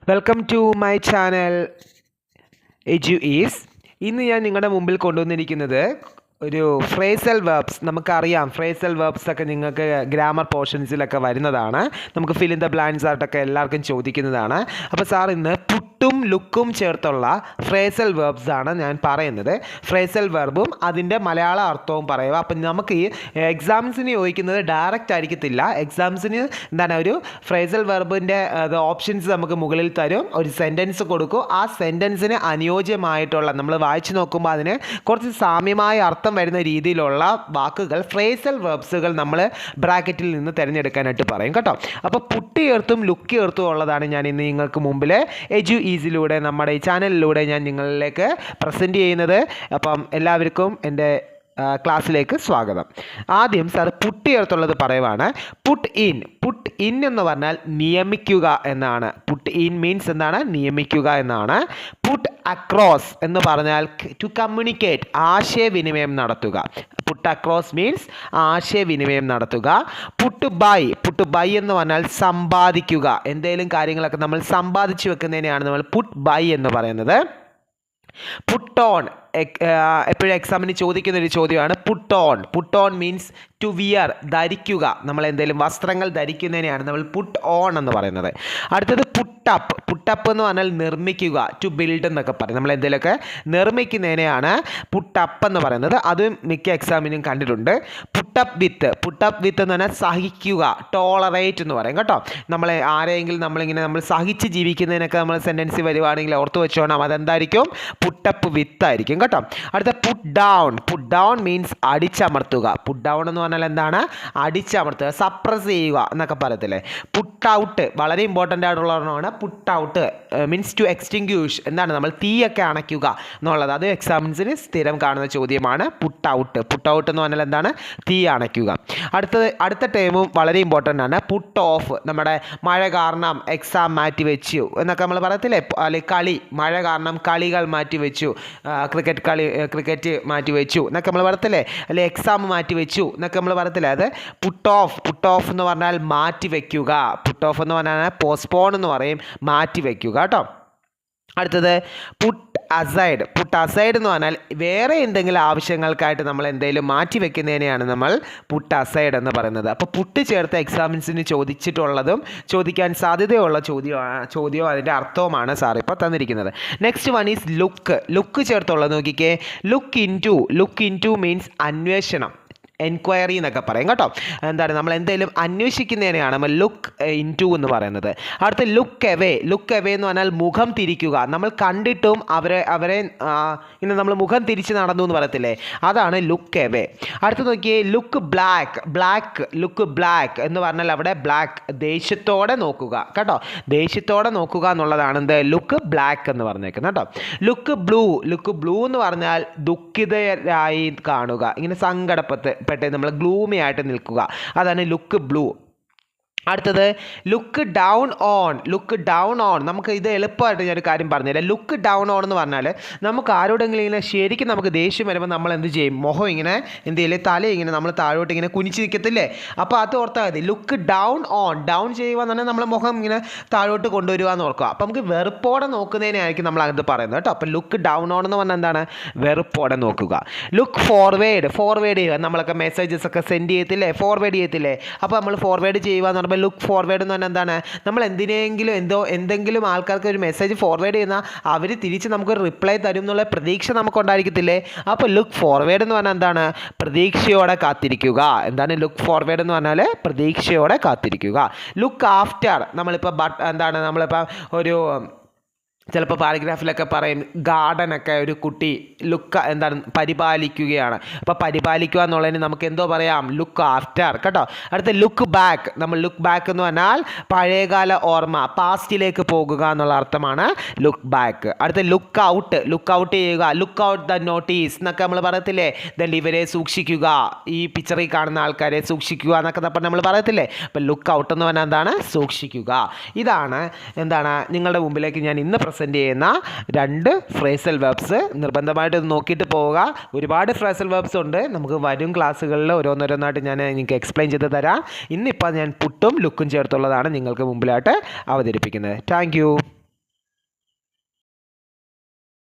Welcome to my channel Edu Ease. ഇന്ന് ഞാൻ നിങ്ങളുടെ മുമ്പിൽ കൊണ്ടുവന്നിരിക്കുന്നത് ഒരു ഫ്രേസൽ വെർബ്സ്. നമുക്കറിയാം ഫ്രേസൽ വെർബ്സ് ഒക്കെ നിങ്ങൾക്ക് ഗ്രാമർ പോർഷൻസിലൊക്കെ വരുന്നതാണ്. നമുക്ക് ഫിൽ ഇൻ ദ ബ്ലാങ്ക്സ് ആയിട്ടൊക്കെ എല്ലാവർക്കും ചോദിക്കുന്നതാണ്. അപ്പോൾ സാർ ഇന്ന് പുട്ടും ലുക്കും ചേർത്തുള്ള ഫ്രേസൽ വെർബ്സ് ആണ് ഞാൻ പറയുന്നത്. ഫ്രേസൽ വെർബും അതിൻ്റെ മലയാള അർത്ഥവും പറയുക. അപ്പം നമുക്ക് ഈ എക്സാംസിന് ചോദിക്കുന്നത് ഡയറക്റ്റ് ആയിരിക്കത്തില്ല. എക്സാംസിന് എന്താണ് ഒരു ഫ്രേസൽ വെർബിൻ്റെ ഓപ്ഷൻസ് നമുക്ക് മുകളിൽ തരും. ഒരു സെൻറ്റൻസ് കൊടുക്കും. ആ സെൻറ്റൻസിന് അനുയോജ്യമായിട്ടുള്ള നമ്മൾ വായിച്ചു നോക്കുമ്പോൾ അതിന് കുറച്ച് സാമ്യമായ അർത്ഥം വരുന്ന രീതിയിലുള്ള വാക്കുകൾ ഫ്രേസൽ വെർബ്സുകൾ നമ്മൾ ബ്രാക്കറ്റിൽ നിന്ന് തിരഞ്ഞെടുക്കാനായിട്ട് പറയും കേട്ടോ. അപ്പോൾ പുട്ട് ചേർത്തും ലുക്ക് ചേർത്തും ഉള്ളതാണ് ഞാൻ ഇന്ന് നിങ്ങൾക്ക് മുമ്പിൽ എജു ഈസിലൂടെ നമ്മുടെ ഈ ചാനലിലൂടെ ഞാൻ നിങ്ങളിലേക്ക് പ്രസൻറ്റ് ചെയ്യുന്നത്. അപ്പം എല്ലാവർക്കും എൻ്റെ ക്ലാസ്സിലേക്ക് സ്വാഗതം. ആദ്യം സാർ പുട്ട് ചേർത്തുള്ളത് പറയുവാണ്. പുട്ട് ഇൻ എന്ന് പറഞ്ഞാൽ നിയമിക്കുക എന്നാണ്. പുട്ട് ഇൻ മീൻസ് എന്താണ്? നിയമിക്കുക എന്നാണ്. പുട്ട് അക്രോസ് എന്ന് പറഞ്ഞാൽ ടു കമ്മ്യൂണിക്കേറ്റ്, ആശയവിനിമയം നടത്തുക. പുട്ട് അക്രോസ് മീൻസ് ആശയവിനിമയം നടത്തുക. പുട്ട് ബൈ എന്ന് പറഞ്ഞാൽ സമ്പാദിക്കുക. എന്തെങ്കിലും കാര്യങ്ങളൊക്കെ നമ്മൾ സമ്പാദിച്ചു വെക്കുന്നതിനെയാണ് നമ്മൾ പുട്ട് ബൈ എന്ന് പറയുന്നത്. പുട്ട് ഓൺ എപ്പോഴും എക്സാമിന് ചോദിക്കുന്ന ഒരു ചോദ്യമാണ്. Put on means to wear, ധരിക്കുക. നമ്മൾ എന്തെങ്കിലും വസ്ത്രങ്ങൾ ധരിക്കുന്നതിനെയാണ് നമ്മൾ പുട്ട് ഓൺ എന്ന് പറയുന്നത്. അടുത്തത് പുട്ടപ്പ് എന്ന് പറഞ്ഞാൽ നിർമ്മിക്കുക, ടു ബിൽഡ് എന്നൊക്കെ പറയും. നമ്മൾ എന്തെങ്കിലുമൊക്കെ നിർമ്മിക്കുന്നതിനെയാണ് പുട്ടപ്പ് എന്ന് പറയുന്നത്. അത് മിക്ക എക്സാമിനും കണ്ടിട്ടുണ്ട്. പുട്ടപ്പ് വിത്ത് എന്ന് പറഞ്ഞാൽ സഹിക്കുക, ടോളറേറ്റ് എന്ന് പറയും കേട്ടോ. നമ്മളെ ആരെങ്കിലും നമ്മൾ സഹിച്ച് ജീവിക്കുന്നതിനൊക്കെ നമ്മൾ സെൻറ്റൻസ് വരുവാണെങ്കിൽ ഓർത്ത് വെച്ചോണം, അതെന്തായിരിക്കും? പുട്ടപ്പ് വിത്ത് ആയിരിക്കും കേട്ടോ. അടുത്ത പുട്ട് ഡൗൺ മീൻസ് അടിച്ചമർത്തുക. പുട്ട് ഡൗൺ എന്ന് പറഞ്ഞാൽ എന്താണ്? അടിച്ചമർത്തുക, സപ്രസ് ചെയ്യുക എന്നൊക്കെ പറയത്തില്ലേ. പുട്ട് ഔട്ട് വളരെ ഇമ്പോർട്ടൻ്റ് ആയിട്ടുള്ള ഒരെണ്ണമാണ്. Put out means to extinguish, എന്താണ്? നമ്മൾ തീയൊക്കെ അണയ്ക്കുക എന്നുള്ളത്. അത് എക്സാമിൻസിന് സ്ഥിരം കാണുന്ന ചോദ്യമാണ്. പുട്ട് ഔട്ട് എന്ന് പറഞ്ഞാൽ എന്താണ്? തീ അണയ്ക്കുക. അടുത്ത ടൈമും വളരെ ഇമ്പോർട്ടൻ്റ് ആണ്. പുട്ട് ഓഫ്, നമ്മുടെ മഴ കാരണം എക്സാം മാറ്റി വെച്ചു എന്നൊക്കെ നമ്മൾ പറയത്തില്ലേ. അല്ലെങ്കിൽ മഴ കാരണം കളികൾ മാറ്റി വെച്ചു, ക്രിക്കറ്റ് മാറ്റി വെച്ചു എന്നൊക്കെ നമ്മൾ പറയത്തില്ലേ. അല്ലെങ്കിൽ എക്സാം മാറ്റി വെച്ചു എന്നൊക്കെ നമ്മൾ പറയത്തില്ലേ. അത് പുട്ട് ഓഫ് എന്ന് പറഞ്ഞാൽ മാറ്റി വെക്കുക. പുട്ട് ഓഫ് എന്ന് പറഞ്ഞാൽ പോസ്റ്റ്പോൺ എന്ന് പറയും, മാറ്റി വെക്കുക കേട്ടോ. അടുത്തത് പുട്ട് അസൈഡ് എന്ന് പറഞ്ഞാൽ വേറെ എന്തെങ്കിലും ആവശ്യങ്ങൾക്കായിട്ട് നമ്മൾ എന്തെങ്കിലും മാറ്റി വെക്കുന്നതിനെയാണ് നമ്മൾ പുട്ട് അസൈഡ് എന്ന് പറയുന്നത്. അപ്പോൾ പുട്ട് ചേർത്ത് എക്സാമിൻസിന് ചോദിച്ചിട്ടുള്ളതും ചോദിക്കാൻ സാധ്യതയുള്ള ചോദ്യവും അതിൻ്റെ അർത്ഥവുമാണ് സാർ ഇപ്പോൾ തന്നിരിക്കുന്നത്. നെക്സ്റ്റ് വൺ ഈസ് ലുക്ക് ചേർത്തുള്ളത് നോക്കിക്കേ. ലുക്ക് ഇൻ ടു മീൻസ് അന്വേഷണം, എൻക്വയറി എന്നൊക്കെ പറയും കേട്ടോ. എന്താണ്? നമ്മൾ എന്തെങ്കിലും അന്വേഷിക്കുന്നതിനെയാണ് നമ്മൾ ലുക്ക് ഇൻ ടു എന്ന് പറയുന്നത്. അടുത്ത ലുക്ക് എവേ എന്ന് പറഞ്ഞാൽ മുഖം തിരിക്കുക. നമ്മൾ കണ്ടിട്ടും അവരെ ഇങ്ങനെ നമ്മൾ മുഖം തിരിച്ച് നടന്നു എന്ന് പറയത്തില്ലേ, അതാണ് ലുക്ക് എവേ. അടുത്ത് നോക്കിയേ, ലുക്ക് ബ്ലാക്ക് എന്ന് പറഞ്ഞാൽ അവിടെ ബ്ലാക്ക്, ദേഷ്യത്തോടെ നോക്കുക കേട്ടോ. ദേഷ്യത്തോടെ നോക്കുക എന്നുള്ളതാണ് എന്ത്? ലുക്ക് ബ്ലാക്ക് എന്ന് പറഞ്ഞേക്കുന്നത് കേട്ടോ. ലുക്ക് ബ്ലൂ എന്ന് പറഞ്ഞാൽ ദുഃഖിതരായി കാണുക, ഇങ്ങനെ സങ്കടപ്പെട്ട് നമ്മൾ ഗ്ലൂമി ആയിട്ട് നിൽക്കുക, അതാണ് ലുക്ക് ബ്ലൂ. അടുത്തത് ലുക്ക് ഡൗൺ ഓൺ. നമുക്ക് ഇത് എളുപ്പമായിട്ട് ഞാനൊരു കാര്യം പറഞ്ഞുതരാം. ലുക്ക് ഡൗൺ ഓൺ എന്ന് പറഞ്ഞാൽ നമുക്ക് ആരോടെങ്കിലും ഇങ്ങനെ ശരിക്കും നമുക്ക് ദേഷ്യം വരുമ്പോൾ നമ്മൾ എന്ത് ചെയ്യും? മുഖം ഇങ്ങനെ എന്ത് ചെയ്യില്ലേ, തല ഇങ്ങനെ നമ്മൾ താഴോട്ട് ഇങ്ങനെ കുനിച്ച് നിൽക്കത്തില്ലേ. അപ്പോൾ അത് ഓർത്താൽ മതി. ലുക്ക് ഡൗൺ ചെയ്യുക എന്ന് പറഞ്ഞാൽ നമ്മൾ മുഖം ഇങ്ങനെ താഴോട്ട് കൊണ്ടുവരിക എന്ന് ഓർക്കുക. അപ്പോൾ നമുക്ക് വെറുപ്പോടെ നോക്കുന്നതിനായിരിക്കും നമ്മൾ അത് പറയുന്നത് കേട്ടോ. അപ്പോൾ ലുക്ക് ഡൗൺ ഓൺ എന്ന് പറഞ്ഞാൽ എന്താണ്? വെറുപ്പോടെ നോക്കുക. ലുക്ക് ഫോർവേഡ് ചെയ്യുക. നമ്മളൊക്കെ മെസ്സേജസ് ഒക്കെ സെൻഡ് ചെയ്യത്തില്ലേ, ഫോർവേഡ് ചെയ്യത്തില്ലേ. അപ്പോൾ നമ്മൾ ഫോർവേഡ് ചെയ്യുക എന്ന് പറയുമ്പോൾ ലുക്ക് ഫോർവേഡ് എന്ന് പറഞ്ഞാൽ എന്താണ്? നമ്മൾ എന്തെങ്കിലും ആൾക്കാർക്ക് ഒരു മെസ്സേജ് ഫോർവേഡ് ചെയ്യുന്നാൽ അവർ തിരിച്ച് നമുക്കൊരു റിപ്ലൈ തരും എന്നുള്ള പ്രതീക്ഷ നമുക്കുണ്ടായിരിക്കത്തില്ലേ. അപ്പോൾ ലുക്ക് ഫോർവേഡ് എന്ന് പറഞ്ഞാൽ എന്താണ്? പ്രതീക്ഷയോടെ കാത്തിരിക്കുക. എന്താണ് ലുക്ക് ഫോർവേഡ് എന്ന് പറഞ്ഞാൽ? പ്രതീക്ഷയോടെ കാത്തിരിക്കുക. ലുക്ക് ആഫ്റ്റർ, നമ്മളിപ്പോൾ ഒരു ചിലപ്പോൾ പാരഗ്രാഫിലൊക്കെ പറയും ഗാർഡനൊക്കെ ഒരു കുട്ടി പരിപാലിക്കുകയാണ്. അപ്പോൾ പരിപാലിക്കുക എന്നുള്ളതിന് നമുക്ക് എന്തോ പറയാം? ലുക്ക് ആഫ്റ്റർ കേട്ടോ. അടുത്ത ലുക്ക് ബാക്ക് എന്ന് പറഞ്ഞാൽ പഴയകാല ഓർമ്മ, പാസ്റ്റിലേക്ക് പോകുക എന്നുള്ള അർത്ഥമാണ് ലുക്ക് ബാക്ക്. അടുത്ത ലുക്ക് ഔട്ട് ചെയ്യുക. ലുക്ക് ഔട്ട് ദ നോട്ടീസ് എന്നൊക്കെ നമ്മൾ പറയത്തില്ലേ. ഇവരെ സൂക്ഷിക്കുക, ഈ പിക്ചറിൽ കാണുന്ന ആൾക്കാരെ സൂക്ഷിക്കുക എന്നൊക്കെ നമ്മൾ പറയത്തില്ലേ. അപ്പോൾ ലുക്ക് ഔട്ട് എന്ന് പറഞ്ഞാൽ എന്താണ്? സൂക്ഷിക്കുക. ഇതാണ് നിങ്ങളുടെ മുമ്പിലേക്ക് ഞാൻ ഇന്ന് പ്രസൻറ്റ് ചെയ്യുന്ന 2 ഫ്രേസൽ വെർബ്സ്. നിർബന്ധമായിട്ട് നോക്കിയിട്ട് പോവുക. ഒരുപാട് ഫ്രേസൽ വെർബ്സ് ഉണ്ട്. നമുക്ക് വരും ക്ലാസ്സുകളിൽ ഓരോന്നോരോന്നായിട്ട് ഞാൻ നിങ്ങൾക്ക് എക്സ്പ്ലെയിൻ ചെയ്ത് തരാം. ഇന്നിപ്പോൾ ഞാൻ പുട്ടും ലുക്കും ചേർത്തുള്ളതാണ് നിങ്ങൾക്ക് മുമ്പിലായിട്ട് അവതരിപ്പിക്കുന്നത്. താങ്ക്